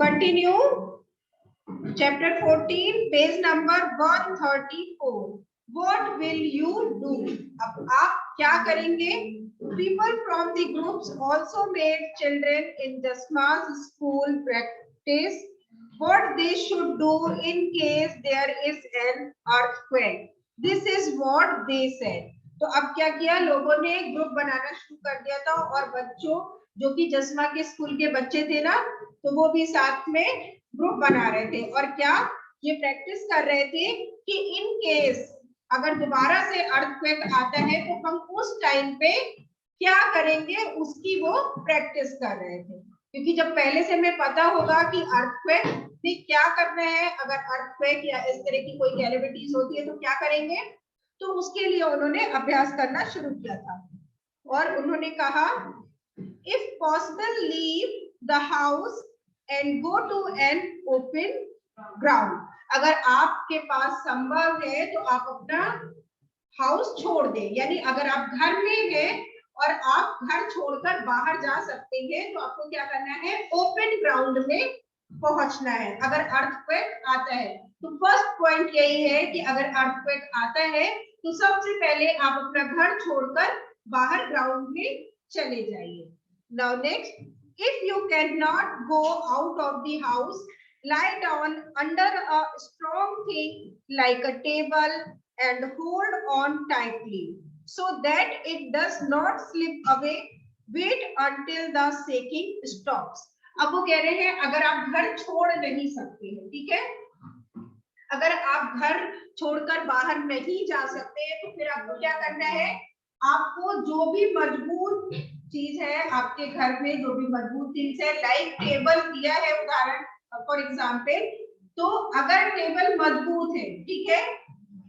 Continue chapter 14 page number 134। What will you do? अब आप क्या करेंगे? People from the groups also made children in Jasma's school practice what they should do in case there is an earthquake. This is what they said. तो अब क्या किया लोगों ने? ग्रुप बनाना शुरू कर दिया था और बच्चों जो कि जस्मा के स्कूल के बच्चे थे ना, तो वो भी साथ में ग्रुप बना रहे थे और क्या ये प्रैक्टिस कर रहे थे कि इन केस अगर दोबारा से अर्थक्वेक आता है तो हम उस टाइम पे क्या करेंगे उसकी वो प्रैक्टिस कर रहे थे। क्योंकि जब पहले से हमें पता होगा कि अर्थक्वेक में क्या करना है, अगर अर्थक्वेक या इस तरह की कोई कैलेमिटीज होती है तो क्या करेंगे, तो उसके लिए उन्होंने अभ्यास करना शुरू किया था। और उन्होंने कहा if possible leave the house and go to an open ground. अगर आपके पास संभव है तो आप अपना हाउस छोड़ दें, यानी अगर आप घर में हैं और आप घर छोड़कर बाहर जा सकते हैं तो आपको क्या करना है? ओपन ग्राउंड में पहुंचना है अगर अर्थक्वेक आता है। तो फर्स्ट पॉइंट यही है कि अगर अर्थक्वेक आता है तो सबसे पहले आप अपना घर छोड़कर बाहर ग्राउंड में चले जाइए। Now next, if you can not go out of the house, lie down under a strong thing like a table and hold on tightly so that it does not slip away. Wait until the shaking stops. अब वो कह रहे हैं अगर आप घर छोड़ नहीं सकते हैं, ठीक है, अगर आप घर छोड़कर बाहर नहीं जा सकते हैं तो फिर आपको क्या करना है? आपको जो भी मजबूत चीज है आपके घर में, जो भी मजबूत चीज है, लाइक टेबल दिया है उदाहरण फॉर एग्जाम्पल, तो अगर टेबल मजबूत है, ठीक है,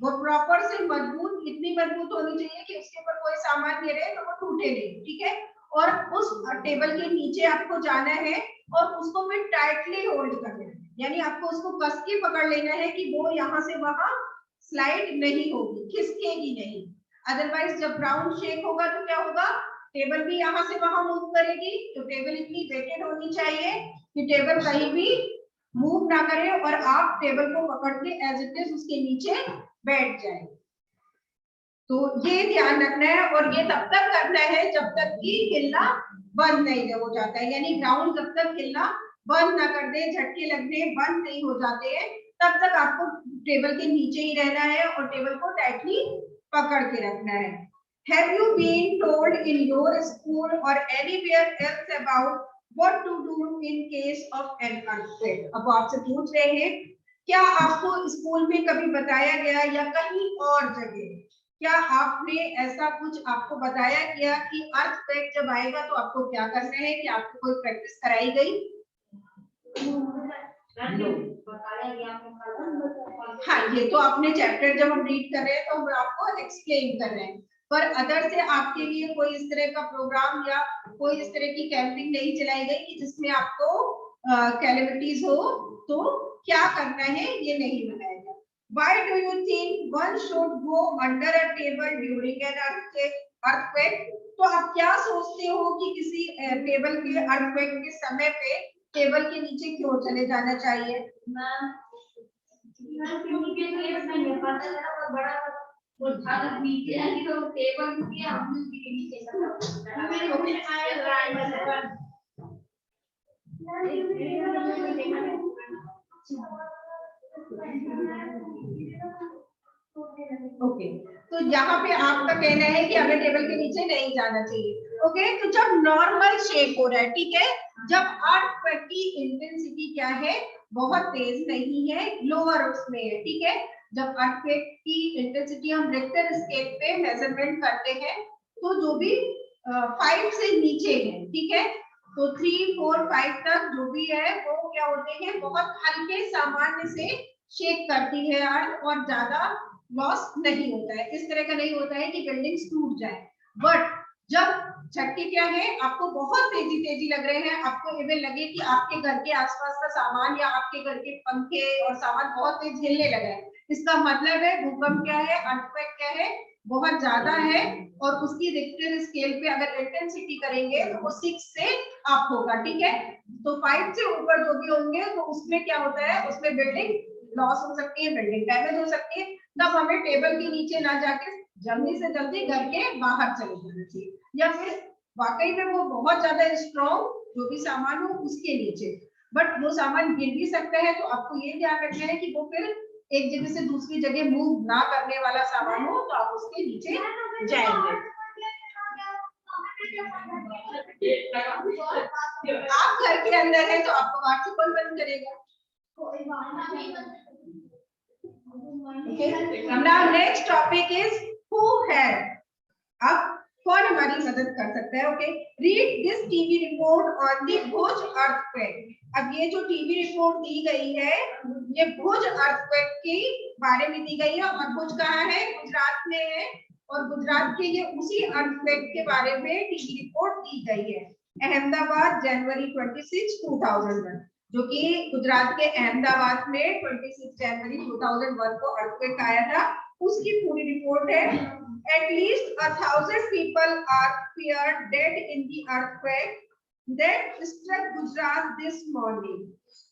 वो प्रॉपर से मजबूत, इतनी मजबूत होनी चाहिए कि उसके ऊपर कोई सामान गिरे तो वो टूटे नहीं, ठीक है, और उस टेबल के नीचे आपको जाना है और उसको फिर टाइटली होल्ड करना है, यानी आपको उसको कस के पकड़ लेना है कि वो यहाँ से वहां स्लाइड नहीं होगी, खिसकेगी नहीं। अदरवाइज जब ग्राउंड शेक होगा तो क्या होगा? टेबल भी यहाँ से वहां मूव करेगी। तो टेबल इतनी वेटेड होनी चाहिए कि टेबल कहीं भी मूव ना करे और आप टेबल को पकड़ के एज इट इज उसके नीचे बैठ जाए। तो ये ध्यान रखना है और ये तब तक करना है जब तक कि हिलना बंद नहीं हो जाता है, यानी ग्राउंड जब तक हिलना बंद ना कर दे, झटके लगने बंद नहीं हो जाते हैं, तब तक आपको टेबल के नीचे ही रहना है और टेबल को टाइटली पकड़ के रखना है। Have you been told in your school or anywhere else about what to do in case of an earthquake? अब आपसे पूछ रहे हैं क्या आपको स्कूल में कभी बताया गया या कहीं और जगह क्या आपने ऐसा कुछ आपको बताया गया कि अर्थक्वेक जब आएगा तो आपको क्या करना है? कि आपको कोई प्रैक्टिस कराई गई? हाँ, ये तो आपने चैप्टर जब हम रीड कर रहे हैं तो हम आपको एक्सप्लेन कर रहे हैं, पर अदर से आपके लिए कोई इस तरह का प्रोग्राम या कोई इस तरह की कैंपिंग नहीं चलाई गई कि जिसमें आपको कैलेमिटीज हो तो क्या करना है ये नहीं बताया गया। Why do you think one should go under a table during an earthquake? तो आप क्या सोचते हो कि किसी टेबल के अर्थक्वेक के समय पे टेबल के नीचे क्यों चले जाना चाहिए? वो नीचे आएगी तो टेबल के नीचे ओके, तो यहाँ पे आपका कहना है कि हमें टेबल के नीचे नहीं जाना चाहिए। ओके, तो जब नॉर्मल शेक हो रहा है, ठीक है, जब अर्थक्वेक की इंटेंसिटी क्या है? बहुत तेज नहीं है, लोअर उसमें है, ठीक है, जब अर्थक्वेक की इंटेंसिटी हम रिक्टर स्केल पे मेजरमेंट करते हैं तो जो भी 5 से नीचे है, ठीक है, तो 3, 4, 5 तक जो भी है वो क्या होते हैं? बहुत हल्के सामान्य से शेक करती है अर्थ और ज्यादा लॉस नहीं होता है, इस तरह का नहीं होता है कि बिल्डिंग्स टूट जाए। बट जब झटके क्या है, आपको बहुत तेजी लग रहे हैं, आपको इवन लगे कि आपके घर के आसपास का सामान या आपके घर के पंखे और सामान बहुत तेज हिलने लगा है, इसका मतलब है भूकंप क्या है? अर्थक्वेक क्या है? बहुत ज्यादा है और उसकी रिक्टर स्केल पे अगर इंटेंसिटी करेंगे तो वो 6 से अप होगा, ठीक है। तो 5 से ऊपर जो भी होंगे तो उसमें क्या होता है, उसमें बिल्डिंग लॉस हो सकती है, बिल्डिंग डैमेज हो सकती है। तब हमें टेबल के नीचे ना जाके जल्दी से जल्दी घर के बाहर चले जाना चाहिए, या फिर वाकई में वो बहुत ज्यादा स्ट्रॉन्ग जो भी सामान हो उसके नीचे, बट वो सामान गिर भी सकता है। तो आपको ये ध्यान रखना है कि वो फिर एक जगह से दूसरी जगह मूव ना करने वाला सामान हो, तो आप उसके नीचे जाएंगे। आप घर के अंदर है तो आपको बाहर से कौन बंद करेगा? Now next topic is who help. अब कौन हमारी मदद कर सकता है? Okay, read this TV report on the Bhuj earthquake. अब ये जो टीवी रिपोर्ट दी गई है ये भुज अर्थक्वेक के बारे में दी गई है, और भुज कहाँ है? गुजरात में है, और गुजरात के ये उसी अर्थक्वेक के बारे में टीवी रिपोर्ट दी गई है। अहमदाबाद जनवरी 26, 2001, जो कि गुजरात के अहमदाबाद में 26 जनवरी 2001 को अर्थक्वेक आया था, उसकी पूरी रिपोर्ट है। At least 1,000 people are feared dead in the earthquake that struck Gujarat this morning.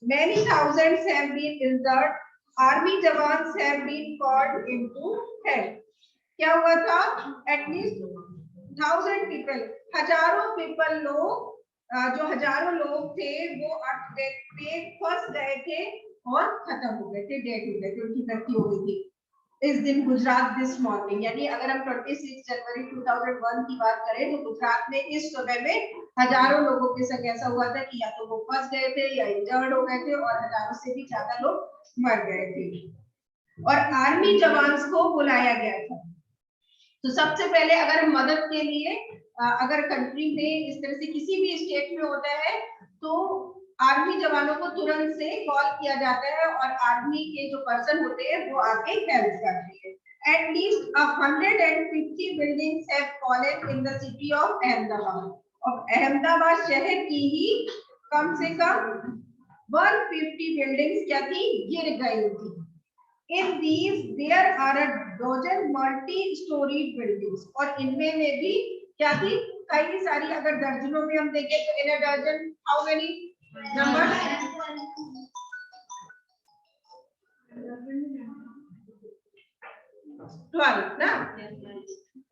Many thousands have been injured. Army jawans have been called into help. क्या हुआ था? At least 1,000 people, हजारों people लोग, जो हजारों लोग थे वो अर्थक्वेक पे फंस गए थे और खत्म हो गए थे, डेड हो गए थे, उनकी मृत्यु हो गई थी इस दिन गुजरात दिस मॉर्निंग। यानी अगर हम 26 जनवरी 2001 की बात करें तो गुजरात में इस समय में हजारों लोगों के संग ऐसा हुआ था कि या तो वो फंस गए थे या इंजर्ड हो गए थे, और हजारों से भी ज्यादा लोग मर गए थे, और आर्मी जवान्स को बुलाया गया था। तो सबसे पहले अगर हम मदद के लिए अगर कंट्री में इस तरह से किसी भी स्टेट में होता है तो आर्मी जवानों को तुरंत से कॉल किया जाता है, और आर्मी के जो पर्सन होते हैं वो आके हेल्प करते हैं। At least 150 buildings have fallen in the city of Ahmedabad. और अहमदाबाद शहर की ही कम से कम 150 बिल्डिंग्स क्या थी? गिर गई थी। In these there are a dozen multi-storied buildings, और इनमें में भी क्या थी? कई सारी, अगर दर्जनों में हम देखें तो in a dozen how many numbers? 12 ना?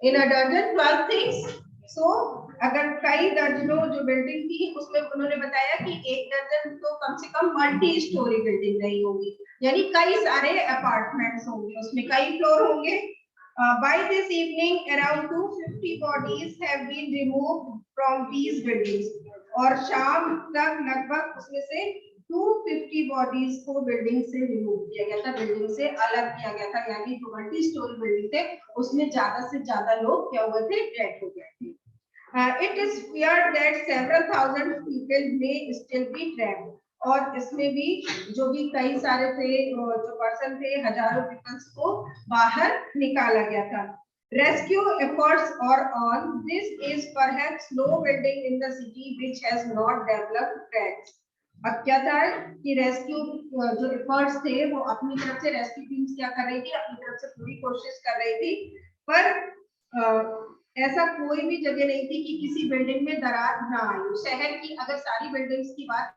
In a dozen 12 things. So अगर कई दर्जनों जो बिल्डिंग थी उसमें उन्होंने बताया कि एक दर्जन तो कम से कम मल्टी स्टोरी बिल्डिंग नहीं होगी, यानी कई सारे अपार्टमेंट्स होंगे, उसमें कई फ्लोर होंगे। By this evening around 250 bodies have been removed from these buildings, और शाम तक लगभग उसमें से 250 बॉडीज को बिल्डिंग से रिमूव किया गया था, बिल्डिंग से अलग किया गया था, यानी जो मल्टी स्टोरी बिल्डिंग थे उसमें ज्यादा से ज्यादा लोग क्या हुए थे? डेड हो गए थे। It is feared that several thousand people may still be trapped, और इसमें भी जो भी कई सारे थे जो पर्सन थे, हजारों पीपल्स को बाहर निकाला गया था। Rescue efforts are on. This is perhaps no building in the city which has not developed cracks. अब क्या था कि रेस्क्यू जो एफर्ट्स थे वो अपनी तरफ से रेस्क्यू टीम्स क्या कर रही थी? अपनी तरफ से पूरी कोशिश कर रही थी, पर ऐसा कोई भी जगह नहीं थी कि किसी बिल्डिंग में दरार ना आई। शहर की अगर सारी बिल्डिंग्स की बात